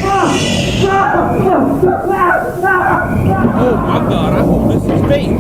Oh my god, I hope this is fake.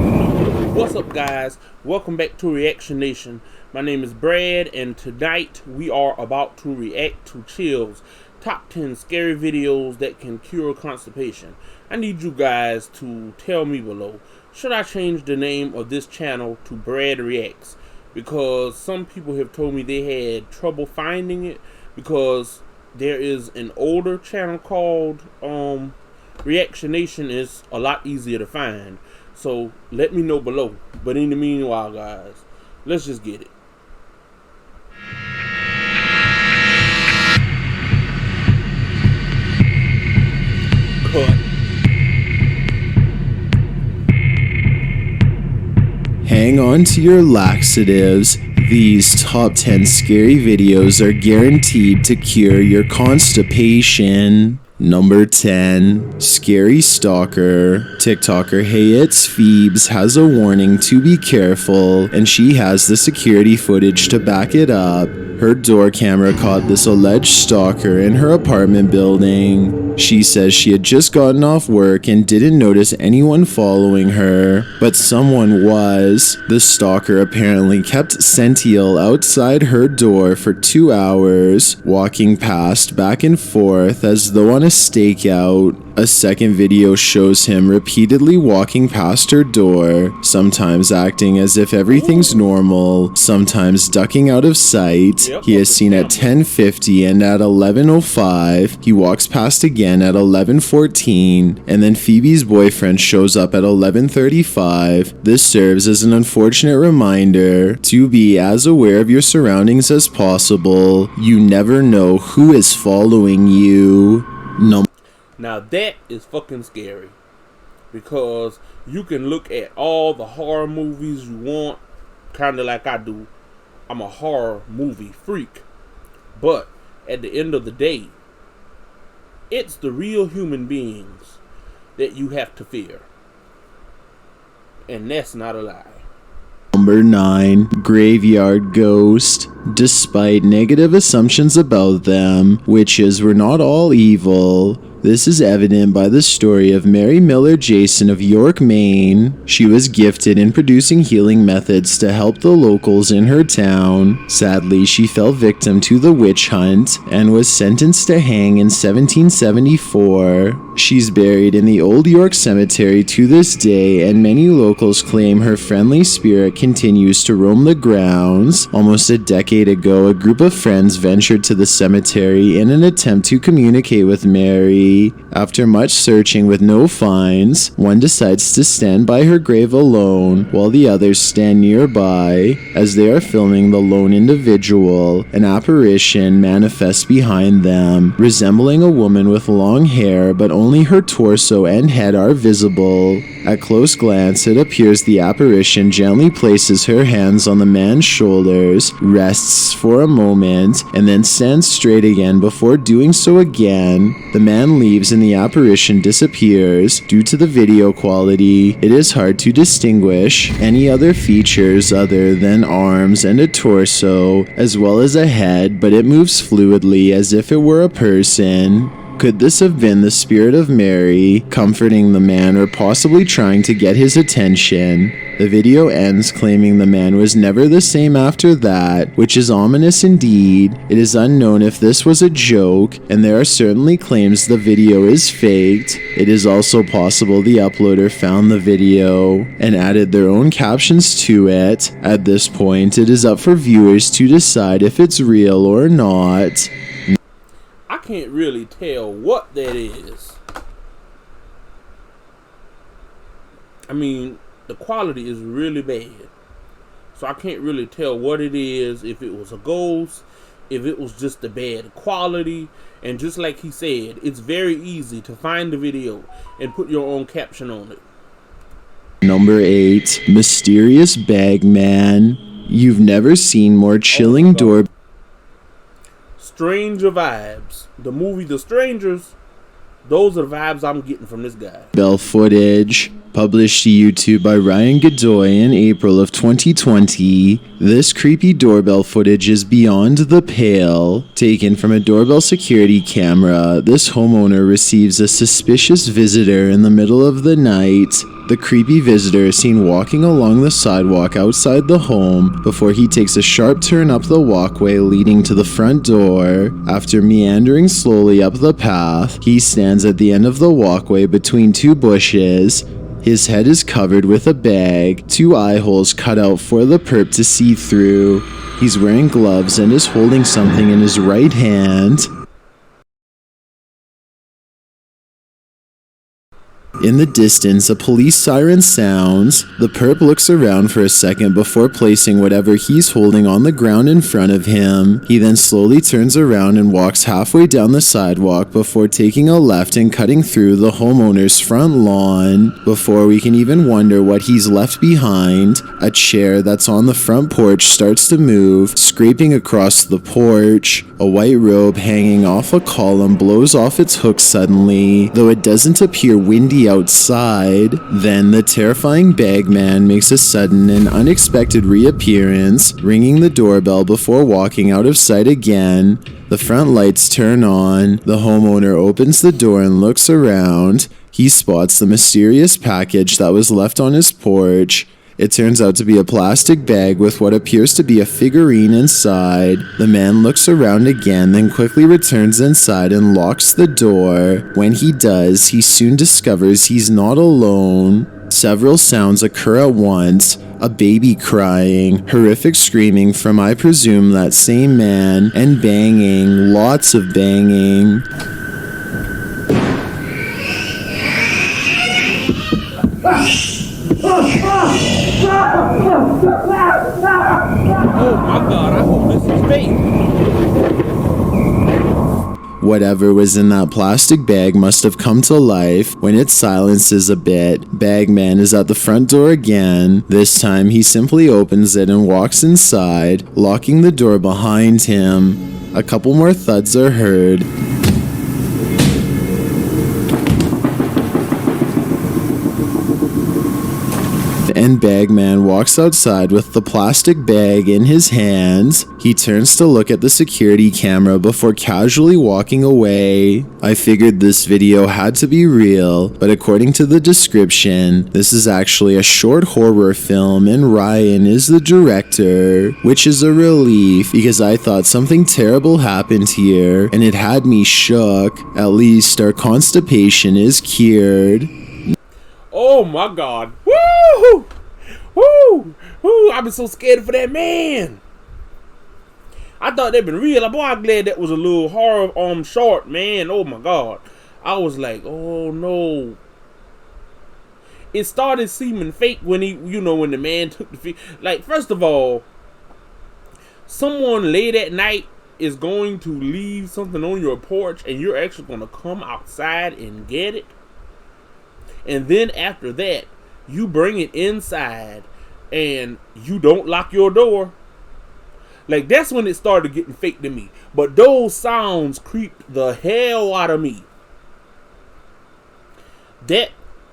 What's up, guys? Welcome back to Reaction Nation. My name is Brad, and tonight we are about to react to Chill's top 10 scary videos that can cure constipation. I need you guys to tell me below, should I change the name of this channel to Brad Reacts? Because some people have told me they had trouble finding it because there is an older channel called Reaction Nation. Is a lot easier to find. So let me know below. But in the meanwhile, guys, let's just get it. Cut. Hang on to your laxatives. These top 10 scary videos are guaranteed to cure your constipation. Number 10. Scary Stalker. TikToker Hey It's Phoebes has a warning to be careful, and she has the security footage to back it up. Her door camera caught this alleged stalker in her apartment building. She says she had just gotten off work and didn't notice anyone following her, but someone was. The stalker apparently kept Sentiel outside her door for 2 hours, walking past back and forth as though on a stakeout. A second video shows him repeatedly walking past her door, sometimes acting as if everything's normal, sometimes ducking out of sight. He is seen at 10:50 and at 11:05. He walks past again at 11:14, and then Phoebe's boyfriend shows up at 11:35. This serves as an unfortunate reminder to be as aware of your surroundings as possible. You never know who is following you. Now that is fucking scary, because you can look at all the horror movies you want, kind of like I do. I'm a horror movie freak, but at the end of the day, it's the real human beings that you have to fear, and that's not a lie. Number 9. Graveyard Ghost. Despite negative assumptions about them, witches were not all evil. This is evident by the story of Mary Miller Jason of York, Maine. She was gifted in producing healing methods to help the locals in her town. Sadly, she fell victim to the witch hunt and was sentenced to hang in 1774. She's buried in the Old York Cemetery to this day, and many locals claim her friendly spirit continues to roam the grounds. Almost a decade ago, a group of friends ventured to the cemetery in an attempt to communicate with Mary. After much searching with no finds, one decides to stand by her grave alone, while the others stand nearby. As they are filming the lone individual, an apparition manifests behind them, resembling a woman with long hair, but only her torso and head are visible. At close glance, it appears the apparition gently places her hands on the man's shoulders, rests for a moment, and then stands straight again before doing so again. The man leaves and the apparition disappears. Due to the video quality, it is hard to distinguish any other features other than arms and a torso, as well as a head, but it moves fluidly as if it were a person. Could this have been the spirit of Mary, comforting the man or possibly trying to get his attention? The video ends claiming the man was never the same after that, which is ominous indeed. It is unknown if this was a joke, and there are certainly claims the video is faked. It is also possible the uploader found the video and added their own captions to it. At this point, it is up for viewers to decide if it's real or not. I can't really tell what that is. I mean, the quality is really bad, so I can't really tell what it is, if it was a ghost, if it was just the bad quality. And just like he said, it's very easy to find the video and put your own caption on it. Number 8. Mysterious Bagman. You've never seen more chilling Stranger Vibes. The movie The Strangers Those are the vibes I'm getting from this guy. Doorbell footage published to YouTube by Ryan Godoy in April of 2020. This creepy doorbell footage is beyond the pale. Taken from a doorbell security camera, this homeowner receives a suspicious visitor in the middle of the night. The creepy visitor is seen walking along the sidewalk outside the home before he takes a sharp turn up the walkway leading to the front door. After meandering slowly up the path, he stands at the end of the walkway between two bushes. His head is covered with a bag, two eye holes cut out for the perp to see through. He's wearing gloves and is holding something in his right hand. In the distance, a police siren sounds. The perp looks around for a second before placing whatever he's holding on the ground in front of him. He then slowly turns around and walks halfway down the sidewalk before taking a left and cutting through the homeowner's front lawn. Before we can even wonder what he's left behind, a chair that's on the front porch starts to move, scraping across the porch. A white robe hanging off a column blows off its hook suddenly, though it doesn't appear windy outside. Then the terrifying bagman makes a sudden and unexpected reappearance, ringing the doorbell before walking out of sight again. The front lights turn on. The homeowner opens the door and looks around. He spots the mysterious package that was left on his porch. It turns out to be a plastic bag with what appears to be a figurine inside. The man looks around again, then quickly returns inside and locks the door. When he does, he soon discovers he's not alone. Several sounds occur at once. A baby crying, horrific screaming from I presume that same man, and banging, lots of banging. Oh my God, I hope this is fake. Whatever was in that plastic bag must have come to life. When it silences a bit, Bagman is at the front door again. This time he simply opens it and walks inside, locking the door behind him. A couple more thuds are heard. And Bagman walks outside with the plastic bag in his hands. He turns to look at the security camera before casually walking away. I figured this video had to be real, but according to the description, this is actually a short horror film and Ryan is the director, which is a relief because I thought something terrible happened here and it had me shook. At least our constipation is cured. Oh my God. Woo! Woo! Woo! I've been so scared for that man. I thought they'd been real. Boy, I'm glad that was a little horror short, man. Oh my God. I was like, oh no. It started seeming fake when when the man took the feet. Like, first of all, someone late at night is going to leave something on your porch and you're actually going to come outside and get it. And then after that, you bring it inside and you don't lock your door. Like, that's when it started getting fake to me. But those sounds creeped the hell out of me. That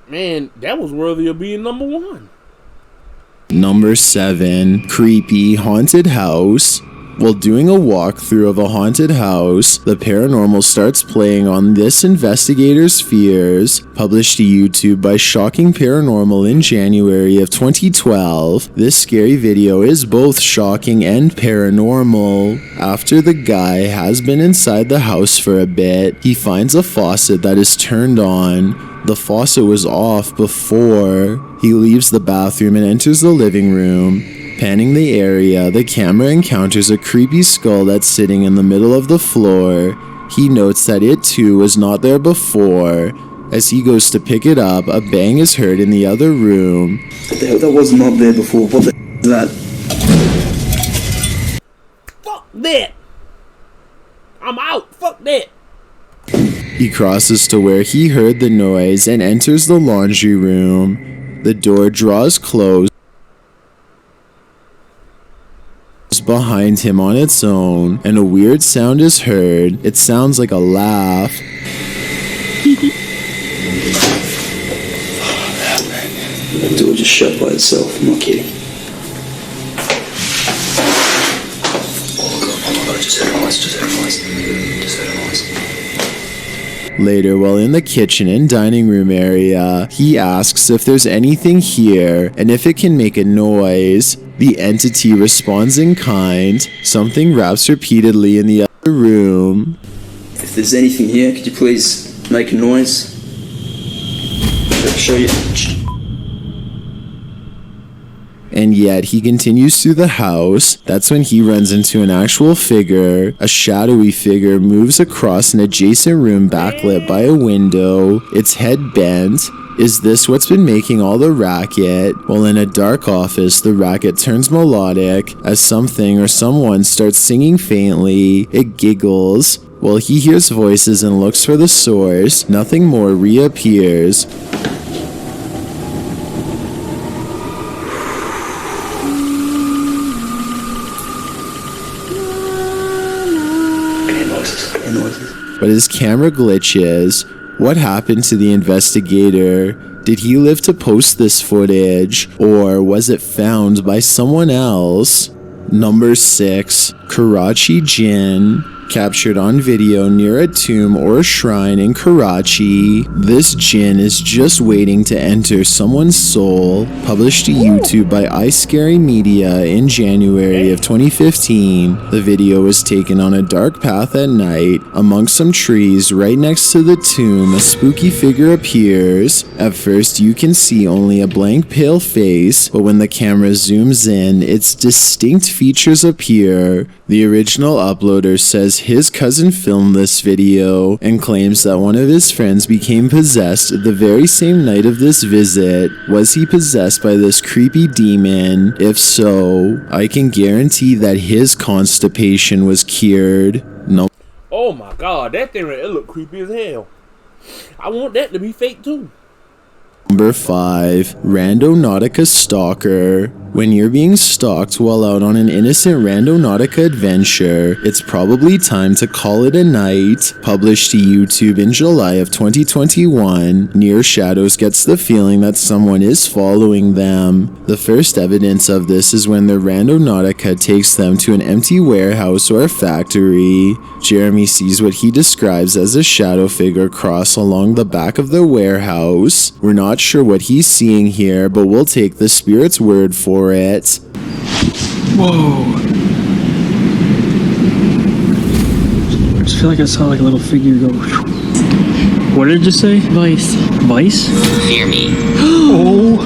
was worthy of being number 1. Number 7, creepy haunted house. While doing a walkthrough of a haunted house, the paranormal starts playing on this investigator's fears, published to YouTube by Shocking Paranormal in January of 2012. This scary video is both shocking and paranormal. After the guy has been inside the house for a bit, he finds a faucet that is turned on. The faucet was off before. He leaves the bathroom and enters the living room. Panning the area, the camera encounters a creepy skull that's sitting in the middle of the floor. He notes that it too was not there before. As he goes to pick it up, a bang is heard in the other room. That was not there before. What the is that? Fuck that! I'm out! Fuck that! He crosses to where he heard the noise and enters the laundry room. The door draws close behind him on its own, and a weird sound is heard. It sounds like a laugh. The door just shut by itself. I'm not kidding. Oh god, just heard a noise. Later, while in the kitchen and dining room area, he asks if there's anything here and if it can make a noise. The entity responds in kind. Something raps repeatedly in the other room. If there's anything here, could you please make a noise? I'll show you. And yet he continues through the house. That's when he runs into an actual figure. A shadowy figure moves across an adjacent room backlit by a window, its head bent. Is this what's been making all the racket? While in a dark office, the racket turns melodic as something or someone starts singing faintly. It giggles. While he hears voices and looks for the source, nothing more reappears. But his camera glitches. What happened to the investigator? Did he live to post this footage, or was it found by someone else? Number 6, Karachi Jinn. Captured on video near a tomb or shrine in Karachi. This jinn is just waiting to enter someone's soul. Published to YouTube by iScary Media in January of 2015. The video was taken on a dark path at night. Amongst some trees right next to the tomb, a spooky figure appears. At first you can see only a blank pale face, but when the camera zooms in, its distinct features appear. The original uploader says his cousin filmed this video and claims that one of his friends became possessed the very same night of this visit. Was he possessed by this creepy demon? If so, I can guarantee that his constipation was cured. No. Oh my god, that thing right there look creepy as hell. I want that to be fake too. Number 5, Randonautica Stalker. When you're being stalked while out on an innocent Randonautica adventure, it's probably time to call it a night. Published to YouTube in July of 2021, Near Shadows gets the feeling that someone is following them. The first evidence of this is when the Randonautica takes them to an empty warehouse or a factory. Jeremy sees what he describes as a shadow figure cross along the back of the warehouse. We're not sure what he's seeing here, but we'll take the spirit's word for it. Whoa. I just feel like I saw like a little figure go. What did you say? Vice. Vice? Fear me. Oh.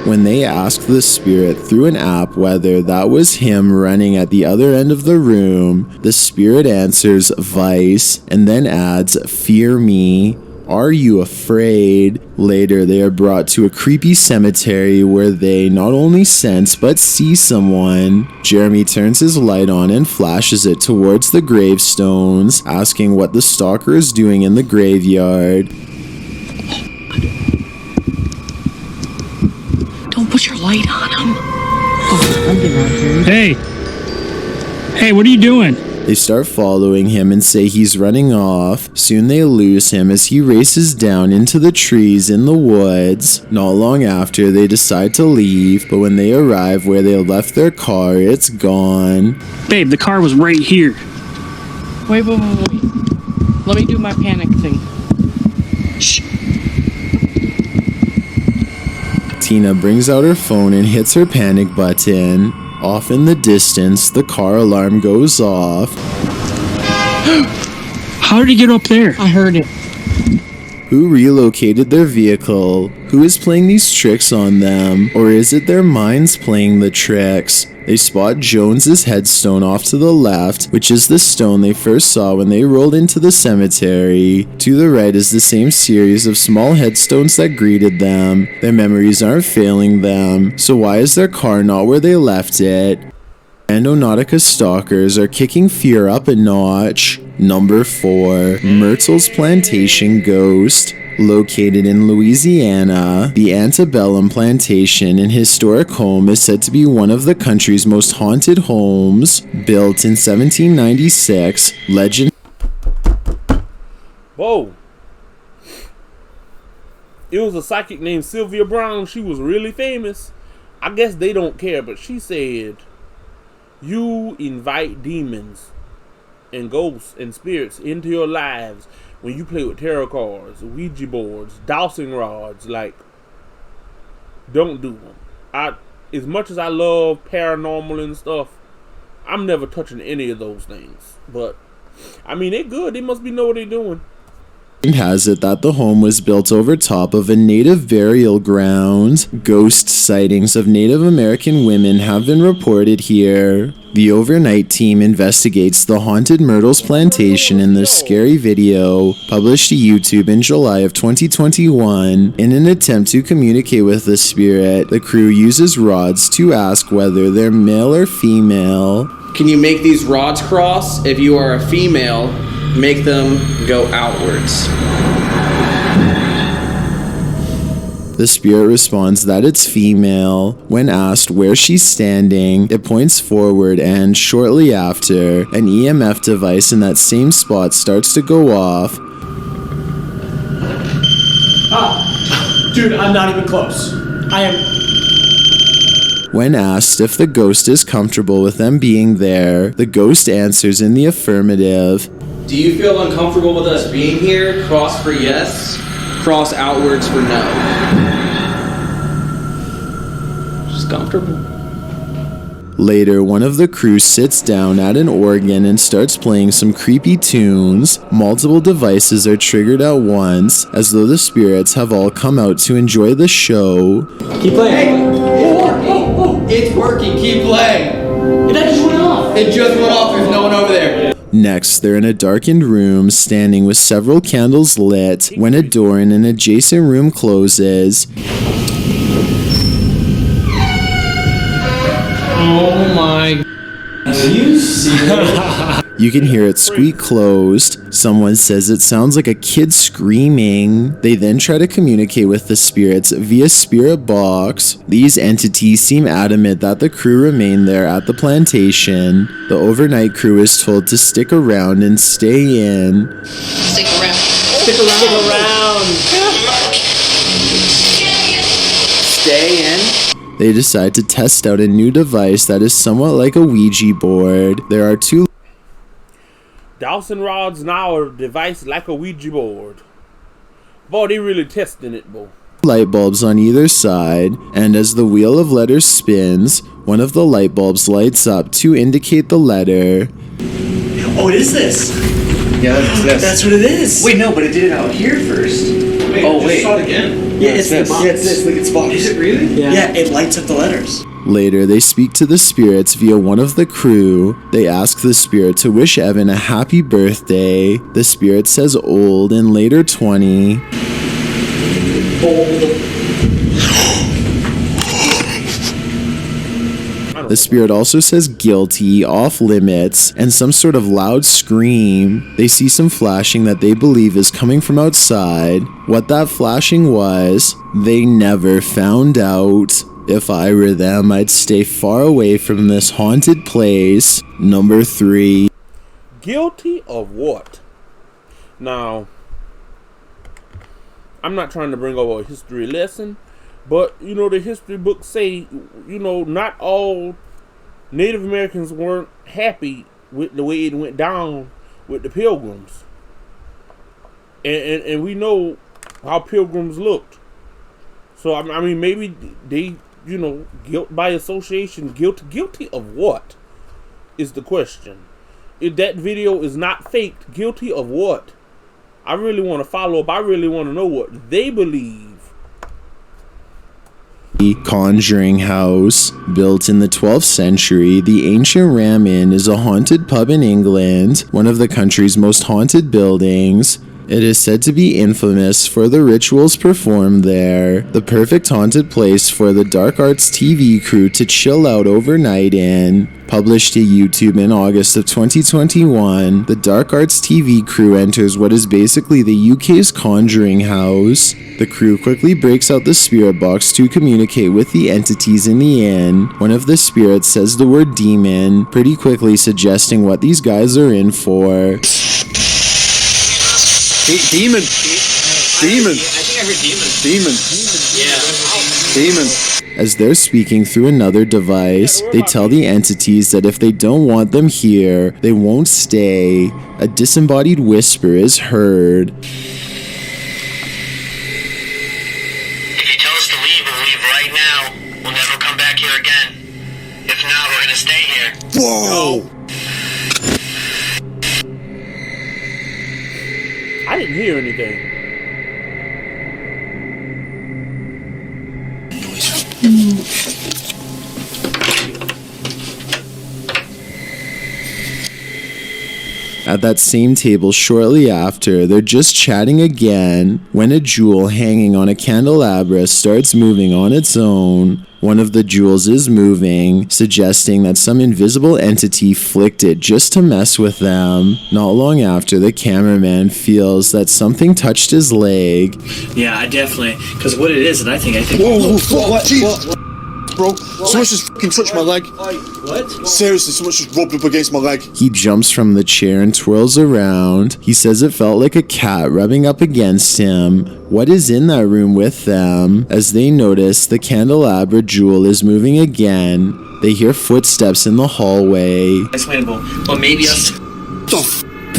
When they asked the spirit through an app whether that was him running at the other end of the room, the spirit answers Vice and then adds, "Fear me. Are you afraid?" Later, they are brought to a creepy cemetery where they not only sense but see someone. Jeremy turns his light on and flashes it towards the gravestones, asking what the stalker is doing in the graveyard. Don't put your light on him. Oh, I'm getting out of here. Hey. Hey, what are you doing? They start following him and say he's running off. Soon they lose him as he races down into the trees in the woods. Not long after, they decide to leave, but when they arrive where they left their car, it's gone. Babe, the car was right here. Wait. Let me do my panic thing. Shh. Tina brings out her phone and hits her panic button. Off in the distance, the car alarm goes off. How did he get up there? I heard it. Who relocated their vehicle? Who is playing these tricks on them? Or is it their minds playing the tricks? They spot Jones's headstone off to the left, which is the stone they first saw when they rolled into the cemetery. To the right is the same series of small headstones that greeted them. Their memories aren't failing them, so why is their car not where they left it? Randonautica stalkers are kicking fear up a notch. Number 4, Myrtle's Plantation Ghost. Located in Louisiana, the Antebellum Plantation, an historic home, is said to be one of the country's most haunted homes. Built in 1796, legend... Whoa. It was a psychic named Sylvia Brown. She was really famous. I guess they don't care, but she said, you invite demons and ghosts and spirits into your lives when you play with tarot cards, Ouija boards, dowsing rods. Like, don't do them. As much as I love paranormal and stuff, I'm never touching any of those things. But I mean, they're good. They must be know what they're doing. Has it that the home was built over top of a native burial ground. Ghost sightings of Native American women have been reported here. The overnight team investigates the haunted Myrtles plantation in this scary video, published to YouTube in July of 2021. In an attempt to communicate with the spirit, the crew uses rods to ask whether they're male or female. Can you make these rods cross? If you are a female, make them go outwards. The spirit responds that it's female. When asked where she's standing, it points forward, and shortly after, an EMF device in that same spot starts to go off. Dude, I'm not even close. I am. When asked if the ghost is comfortable with them being there, the ghost answers in the affirmative. Do you feel uncomfortable with us being here? Cross for yes, cross outwards for no. Just comfortable. Later, one of the crew sits down at an organ and starts playing some creepy tunes. Multiple devices are triggered at once, as though the spirits have all come out to enjoy the show. Keep playing. It's working, keep playing. It just went off. It just went off, there's no one over there. Next, they're in a darkened room, standing with several candles lit, when a door in an adjacent room closes. Oh my. Are you serious? You can hear it squeak closed. Someone says it sounds like a kid screaming. They then try to communicate with the spirits via spirit box. These entities seem adamant that the crew remain there at the plantation. The overnight crew is told to stick around and stay in. Stick around. Stick around. Stay in. They decide to test out a new device that is somewhat like a Ouija board. There are two Dowsing rods now are a device like a Ouija board. Boy, they really testing it, boy. light bulbs on either side, and as the wheel of letters spins, one of the light bulbs lights up to indicate the letter. Oh, it is this. Yeah, that's this. That's what it is. Wait, no, but it did it out here first. Wait. Shot again. Yeah, it's this. the box. Yeah, it's this. Look, it's box. Is it really? Yeah, it lights up the letters. Later, they speak to the spirits via one of the crew. They ask the spirit to wish Evan a happy birthday. The spirit says old and later 20. The spirit also says guilty, off limits, and some sort of loud scream. They see some flashing that they believe is coming from outside. What that flashing was, they never found out. If I were them, I'd stay far away from this haunted place. Number 3. Guilty of what? Now, I'm not trying to bring over a history lesson, but, you know, the history books say, you know, not all Native Americans weren't happy with the way it went down with the Pilgrims. And we know how Pilgrims looked. So, I mean, maybe they, you know, guilt by association, guilty of what is the question. If that video is not faked, guilty of what? I really want to follow up. I really want to know what they believe. Conjuring House. Built in the 12th century, the ancient Ram Inn is a haunted pub in England, one of the country's most haunted buildings. It is said to be infamous for the rituals performed there, the perfect haunted place for the Dark Arts TV crew to chill out overnight in. Published to YouTube in August of 2021, the Dark Arts TV crew enters what is basically the UK's Conjuring House. The crew quickly breaks out the spirit box to communicate with the entities in the inn. One of the spirits says the word demon, pretty quickly suggesting what these guys are in for. Demon. Demon. I think I heard demon. Demon. Yeah. Demon. As they're speaking through another device, they tell the entities that if they don't want them here, they won't stay. A disembodied whisper is heard. If you tell us to leave, we'll leave right now. We'll never come back here again. If not, we're gonna stay here. Whoa! I didn't hear anything. At that same table shortly after, they're just chatting again when a jewel hanging on a candelabra starts moving on its own. One of the jewels is moving, suggesting that some invisible entity flicked it just to mess with them. Not long after, the cameraman feels that something touched his leg. Yeah, I definitely. Because what it is, and I think. Whoa, what? Bro, someone's just fucking touched my leg. What? Seriously, someone's just rubbed up against my leg. He jumps from the chair and twirls around. He says it felt like a cat rubbing up against him. What is in that room with them? As they notice, the candelabra jewel is moving again. They hear footsteps in the hallway. Explainable. But maybe us.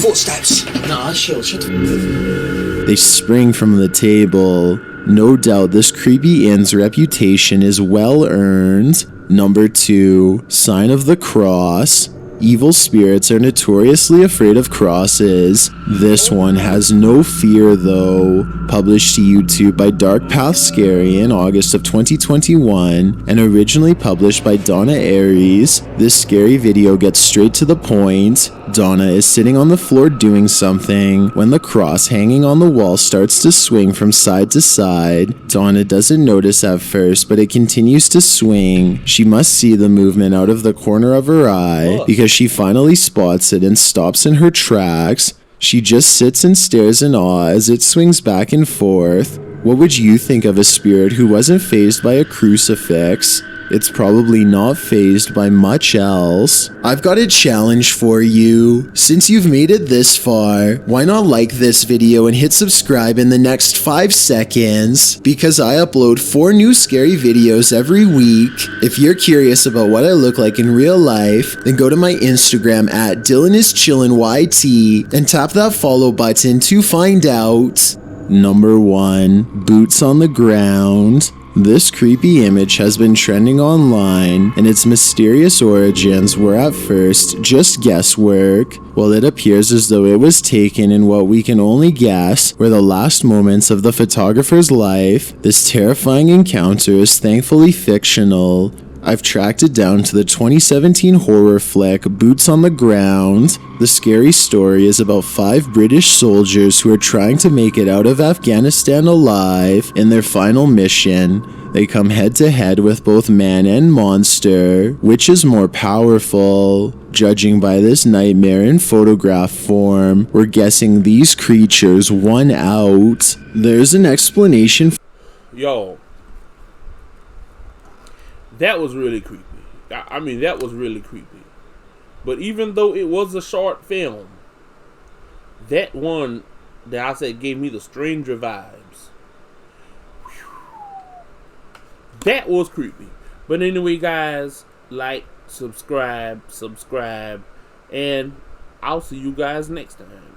Footsteps. Nah, chill. Shut the. They spring from the table. No doubt this creepy inn's reputation is well earned. Number 2, Sign of the Cross. Evil spirits are notoriously afraid of crosses. This one has no fear though. Published to YouTube by Dark Path Scary in August of 2021 and originally published by Donna Aries. This scary video gets straight to the point. Donna is sitting on the floor doing something when the cross hanging on the wall starts to swing from side to side. Donna doesn't notice at first, but it continues to swing. She must see the movement out of the corner of her eye because she finally spots it and stops in her tracks. She just sits and stares in awe as it swings back and forth. What would you think of a spirit who wasn't fazed by a crucifix? It's probably not fazed by much else. I've got a challenge for you. Since you've made it this far, why not like this video and hit subscribe in the next 5 seconds? Because I upload 4 new scary videos every week. If you're curious about what I look like in real life, then go to my Instagram at DylanIsChillinYT and tap that follow button to find out. Number 1, Boots on the Ground. This creepy image has been trending online, and its mysterious origins were at first just guesswork. While it appears as though it was taken in what we can only guess were the last moments of the photographer's life, this terrifying encounter is thankfully fictional. I've tracked it down to the 2017 horror flick Boots on the Ground. The scary story is about 5 British soldiers who are trying to make it out of Afghanistan alive. In their final mission, they come head to head with both man and monster. Which is more powerful? Judging by this nightmare in photograph form, we're guessing these creatures won out. There's an explanation. Yo. That was really creepy. I mean, that was really creepy. But even though it was a short film, that one that I said gave me the stranger vibes. That was creepy. But anyway, guys, like, subscribe, and I'll see you guys next time.